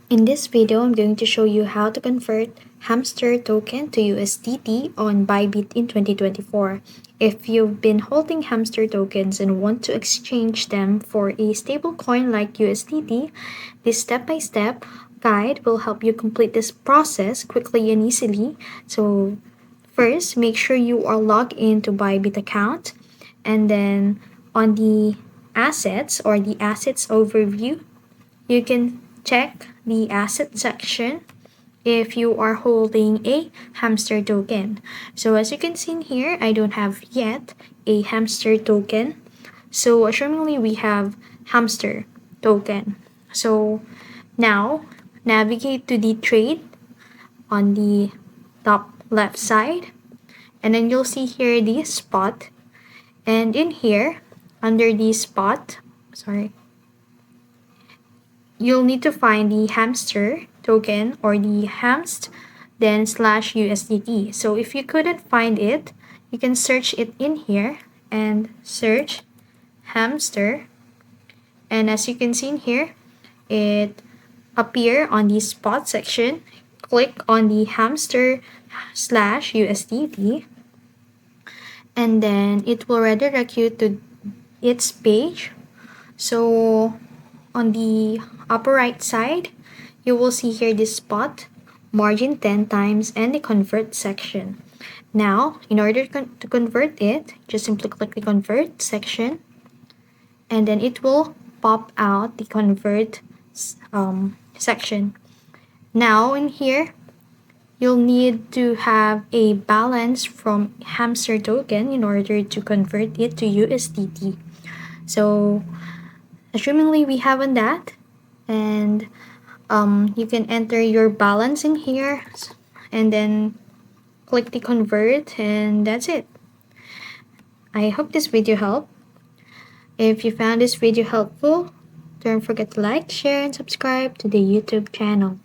In this video, I'm going to show you how to convert Hamster token to USDT on Bybit in 2024. If you've been holding Hamster tokens and want to exchange them for a stablecoin like USDT, this step-by-step guide will help you complete this process quickly and easily. So first, make sure you are logged into Bybit account, and then on the assets or the assets overview, you can check the asset section if you are holding a Hamster token. So as you can see in here, I don't have yet a Hamster token. So assumingly we have Hamster token. So now navigate to the trade on the top left side, and then you'll see here the spot, and in here under the spot, you'll need to find the Hamster token or the Hamst, then slash USDT. So if you couldn't find it, you can search it in here and search Hamster. And as you can see in here, it appear on the spot section. Click on the Hamster slash USDT, and then it will redirect you to its page. So on the upper right side, you will see here this spot, margin 10 times, and the convert section. Now, in order to convert it, just simply click the convert section, and then it will pop out the convert section. Now in here, you'll need to have a balance from Hamster token in order to convert it to USDT. So assumingly we haven't that, and you can enter your balance in here and then click the convert, and that's it. I hope this video helped. If you found this video helpful, don't forget to like, share, and subscribe to the YouTube channel.